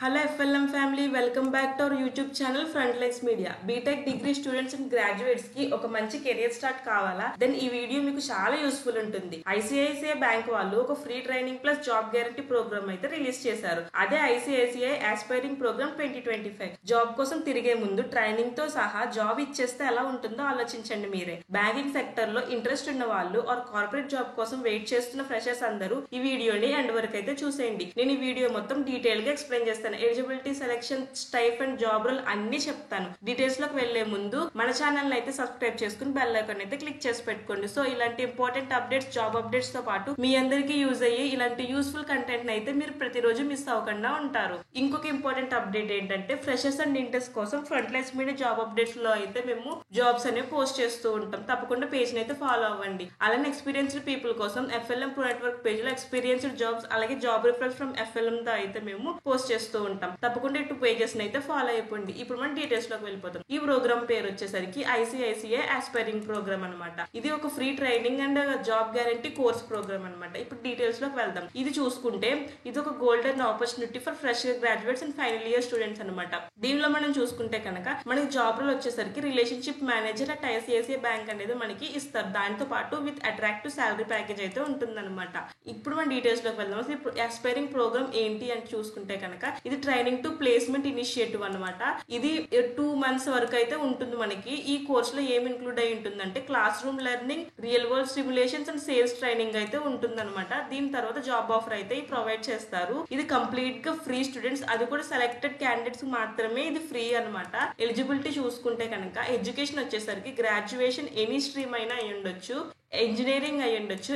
Hello FLM family, welcome back to our YouTube channel Frontlines Media. BTech degree students and graduates की ఒక మంచి career start కావాలా? Then ఈ video మీకు చాలా యూస్ఫుల్ ఉంటుంది. ICICI బ్యాంక్ వాళ్ళు ఒక free training plus job guarantee program అయితే రిలీజ్ చేశారు. అదే ICICI ఆస్పైరింగ్ ప్రోగ్రామ్ 2025. జాబ్ కోసం తిరిగే ముందు ట్రైనింగ్ తో సహా జాబ్ ఇచ్చేస్తే ఎలా ఉంటుందో ఆలోచించండి మీరే. బ్యాంకింగ్ సెక్టర్ లో ఇంట్రెస్ట్ ఉన్న వాళ్ళు ఆర్ కార్పొరేట్ జాబ్ కోసం వెయిట్ చేస్తున్న ఫ్రెషర్స్ అందరూ ఈ వీడియోని ఎండ్ వరకు అయితే చూసేయండి. నేను ఈ వీడియో మొత్తం డీటెయిల్ గా ఎక్స్ప్లెయిన్ చేస్తాను. Eligibility, selection, stipend, job role అన్ని చెప్తాను. డీటెయిల్స్ లోకి వెళ్లే ముందు మన ఛానల్ అయితే సబ్స్క్రైబ్ చేసుకుని బెల్ ఐకాన్ అయితే క్లిక్ చేసి పెట్టుకోండి. సో ఇలాంటి ఇంపార్టెంట్ అప్డేట్స్, జాబ్ అప్డేట్స్ తో పాటు మీ అందరికీ యూజ్ అయ్యి ఇలాంటి యూస్ఫుల్ కంటెంట్ అయితే మీరు ప్రతిరోజు మిస్ అవ్వకుండా ఉంటారు. ఇంకొక ఇంపార్టెంట్ అప్డేట్ ఏంటంటే ఫ్రెషర్స్ అండ్ ఇంటర్స్ కోసం ఫ్రంట్లైన్స్ మీడియా జాబ్ అప్డేట్స్ లో అయితే మేము జాబ్స్ అనేవి పోస్ట్ చేస్తూ ఉంటాం. తప్పకుండా పేజ్ అయితే ఫాలో అవ్వండి. అలానే ఎక్స్పీరియన్స్డ్ పీపుల్ కోసం FLM ప్రో నెట్వర్క్ పేజ్ లో ఎక్స్పీరియన్స్డ్ జాబ్స్ అలాగే జాబ్ రిఫరెన్స్ ఫ్రమ్ FLM తో అయితే మేము పోస్ట్ చేస్తూ ఉంటాం. తప్పకుండా 2 పేజెస్ అయితే ఫాలో అయిపోండి. ఇప్పుడు మనం డీటెయిల్స్ లోకి వెళ్ళిపోతాం. ఈ ప్రోగ్రామ్ పేరు వచ్చేసరికి ICICI ఆస్పైరింగ్ ప్రోగ్రామ్ అనమాట. ఇది ఒక free training and job guarantee course program అనమాట. ఇప్పుడు డీటెయిల్స్ లోకి వెళ్దాం. ఇది చూసుకుంటే ఇది ఒక golden opportunity for fresh graduates and final year students అనమాట. దీనిలో మనం చూసుకుంటే కనుక మనకి జాబ్ రోల్ వచ్చేసరికి relationship manager at ICICI bank అనేది మనకి ఇస్తారు. దాంతో పాటు విత్ అట్రాక్టివ్ సాలరీ ప్యాకేజ్ అయితే ఉంటుందన్నమాట. ఇప్పుడు మన డీటెయిల్స్ లోకి వెళ్దాం. ఆస్పైరింగ్ ప్రోగ్రామ్ ఏంటి అని చూసుకుంటే కనుక ఇది ట్రైనింగ్ టు ప్లేస్మెంట్ ఇనిషియేటివ్ అనమాట. ఇది 2 months వరకు అయితే ఉంటుంది మనకి. ఈ కోర్స్ లో ఏం ఇంక్లూడ్ అయి ఉంటుందంటే class room learning, real world simulations and sales training అయితే ఉంటుందన్నమాట. దీని తర్వాత జాబ్ ఆఫర్ అయితే ప్రొవైడ్ చేస్తారు. ఇది కంప్లీట్ గా ఫ్రీ స్టూడెంట్స్, అది కూడా సెలెక్టెడ్ క్యాండిడేట్స్ మాత్రమే ఇది ఫ్రీ అనమాట. ఎలిజిబిలిటీ చూసుకుంటే కనుక ఎడ్యుకేషన్ వచ్చేసరికి గ్రాడ్యుయేషన్ ఎనీ స్ట్రీమ్ అయినా అయి ఉండొచ్చు, ఇంజనీరింగ్ అయి ఉండొచ్చు,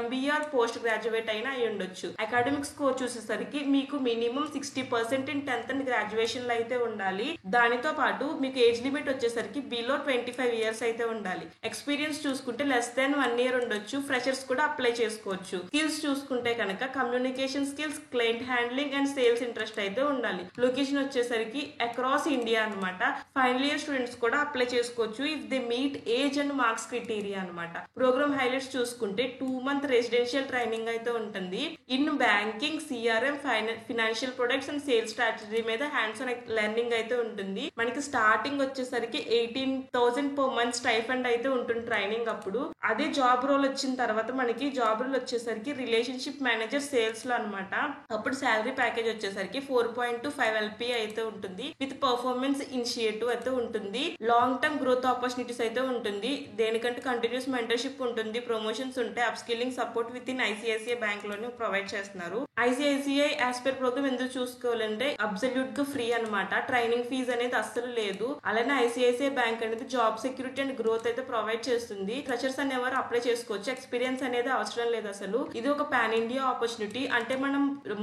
MBA పోస్ట్ గ్రాడ్యుయేట్ అయినా అయి ఉండొచ్చు. అకాడమిక్ స్కోర్ చూసేసరికి మీకు minimum 60% in 10th and graduation లో అయితే ఉండాలి. దానితో పాటు మీకు ఏజ్ లిమిట్ వచ్చేసరికి బిలో 25 years అయితే ఉండాలి. ఎక్స్పీరియన్స్ చూసుకుంటే లెస్ దాన్ 1 year ఉండొచ్చు. ఫ్రెషర్స్ కూడా అప్లై చేసుకోవచ్చు. స్కిల్స్ చూసుకుంటే కనుక communication skills, client handling and sales interest అయితే ఉండాలి. లొకేషన్ వచ్చేసరికి అక్రాస్ ఇండియా అనమాట. ఫైనల్ ఇయర్ స్టూడెంట్స్ కూడా అప్లై చేసుకోవచ్చు if they meet age and marks criteria అనమాట. ప్రోగ్రామ్ హైలైట్స్ చూసుకుంటే 2 month రెసిడెన్షియల్ ట్రైనింగ్ అయితే ఉంటుంది. In banking, CRM, financial products and sales strategy మీద హ్యాండ్స్ ఆన్ లెర్నింగ్ అయితే ఉంటుంది. మనకి స్టార్టింగ్ వచ్చేసరికి 18,000 per month స్టైఫండ్ అయితే ఉంటుంది ట్రైనింగ్ అప్పుడు. అదే జాబ్ రోల్ వచ్చిన తర్వాత మనకి జాబ్ రోల్ వచ్చేసరికి రిలేషన్షిప్ మేనేజర్ సేల్స్ లో అనమాట. అప్పుడు శాలరీ ప్యాకేజ్ వచ్చేసరికి 4.25 LP అయితే ఉంటుంది. విత్ పర్ఫార్మెన్స్ ఇనిషియేటివ్ అయితే ఉంటుంది. లాంగ్ టర్మ్ గ్రోత్ ఆపర్చునిటీస్ అయితే ఉంటుంది. దేనికంటే కంటిన్యూస్ మెంటర్షిప్ ఉంటుంది, ప్రమోషన్స్ ఉంటాయి, up skilling support with in ICICI bank లోనే ప్రొవైడ్ చేస్తున్నారు. ICICI ఆస్పైర్ ప్రోగ్రామ్ ఎందుకు చూసుకోవాలంటే అబ్సల్యూట్ గా ఫ్రీ అనమాట. ట్రైనింగ్ ఫీజు అనేది అస్సలు లేదు. అలానే ICICI బ్యాంక్ అనేది జాబ్ సెక్యూరిటీ అండ్ గ్రోత్ అయితే ప్రొవైడ్ చేస్తుంది. ఫ్రెషర్స్ అనేవారు అప్లై చేసుకోవచ్చు. ఎక్స్పీరియన్స్ అనేది అవసరం లేదు అసలు. ఇది ఒక పాన్ ఇండియా ఆపర్చునిటీ. అంటే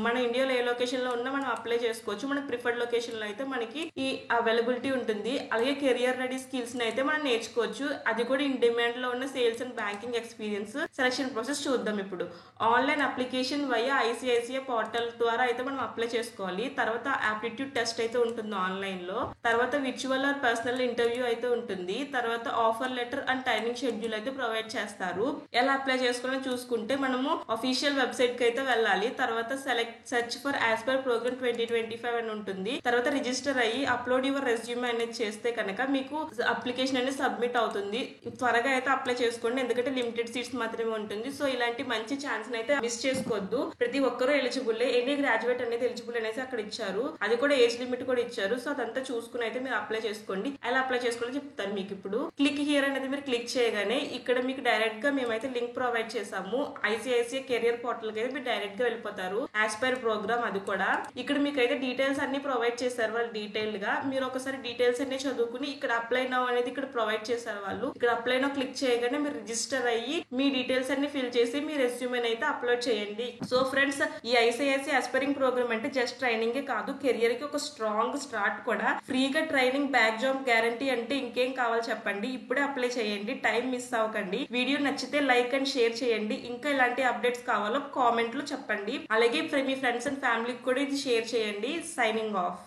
మన ఇండియాలో ఏ లొకేషన్ లో ఉన్నా మనం అప్లై చేసుకోవచ్చు. మన ప్రిఫర్డ్ లొకేషన్ లో అయితే మనకి ఈ అవైలబిలిటీ ఉంటుంది. అలాగే కెరియర్ రెడీ స్కిల్స్ ని అయితే మనం నేర్చుకోవచ్చు. అది కూడా ఇన్ డిమాండ్ లో ఉన్న sales and banking experience. Selection process చూద్దాం ఇప్పుడు. Online application via ICICI portal ద్వారా అయితే మనం అప్లై చేసుకోవాలి. తర్వాత ఆప్టిట్యూడ్ టెస్ట్ అయితే ఉంటుంది ఆన్లైన్ లో. తర్వాత విర్చువల్ ఆర్ పర్సనల్ ఇంటర్వ్యూ అయితే ఉంటుంది. తర్వాత offer letter and timing schedule అయితే ప్రొవైడ్ చేస్తారు. ఎలా అప్లై చేసుకోవాలని చూసుకుంటే మనము అఫీషియల్ వెబ్సైట్ కి అయితే వెళ్ళాలి. తర్వాత సెర్చ్ ఫర్ ఆస్పైర్ ప్రోగ్రామ్ 2025 అని ఉంటుంది. తర్వాత రిజిస్టర్ అయ్యి అప్లోడ్ యువర్ రెజ్యూమ్ అనేది చేస్తే కనుక మీకు అప్లికేషన్ అనేది సబ్మిట్ అవుతుంది. త్వరగా అయితే అప్లై చేసుకోండి, ఎందుకంటే లిమిటెడ్ సీట్స్ మాత్రమే ఉంటుంది. సో ఇలాంటి మంచి ఛాన్స్ అయితే మిస్ చేసుకోవద్దు. ప్రతి ఒక్కరూ ఎలిజిబుల్, ఎనీ గ్రాడ్యుయేట్ అనేది ఎలిజిబుల్ అనేసి అక్కడ ఇచ్చారు. అది కూడా ఏజ్ లిమిట్ కూడా ఇచ్చారు. సో అదంతా చూసుకుని అయితే మీరు అప్లై చేసుకోండి. ఎలా అప్లై చేసుకోవాలో చెప్తాను మీకు ఇప్పుడు. క్లిక్ హియర్ అనేది మీరు క్లిక్ చేయగానే ఇక్కడ మీకు డైరెక్ట్ గా మేమైతే లింక్ ప్రొవైడ్ చేసాము. ICICI కెరియర్ పోర్టల్ కి అయితే మీరు డైరెక్ట్ గా వెళ్ళిపోతారు. ఆస్పైర్ ప్రోగ్రామ్ అది కూడా. ఇక్కడ మీకు అయితే డీటెయిల్స్ అన్ని ప్రొవైడ్ చేశారు వాళ్ళు డీటెయిల్ గా. మీరు ఒకసారి డీటెయిల్స్ అన్ని చదువుకుని ఇక్కడ అప్లై నౌ అనేది ఇక్కడ ప్రొవైడ్ చేశారు వాళ్ళు. ఇక్కడ అప్లై నౌ క్లిక్ చేయగానే మీరు రిజిస్టర్ అయ్యి మీ డీటెయిల్స్ అన్ని ఫిల్ చేసి మీ రెస్యూమెన్ అయితే అప్లోడ్ చేయండి. సో ఫ్రెండ్స్, ఈ ICICI ఆస్పైరింగ్ ప్రోగ్రామ్ అంటే జస్ట్ ట్రైనింగ్ కాదు, కెరియర్ కి ఒక స్ట్రాంగ్ స్టార్ట్ కూడా. ఫ్రీగా ట్రైనింగ్, బ్యాక్ జాబ్ గ్యారంటీ అంటే ఇంకేం కావాలి చెప్పండి. ఇప్పుడే అప్లై చేయండి, టైం మిస్ అవ్వకండి. వీడియో నచ్చితే లైక్ అండ్ షేర్ చేయండి. ఇంకా ఇలాంటి అప్డేట్స్ కావాలో కామెంట్ లో చెప్పండి. అలాగే మీ ఫ్రెండ్స్ అండ్ ఫ్యామిలీకి కూడా ఇది షేర్ చేయండి. Signing off.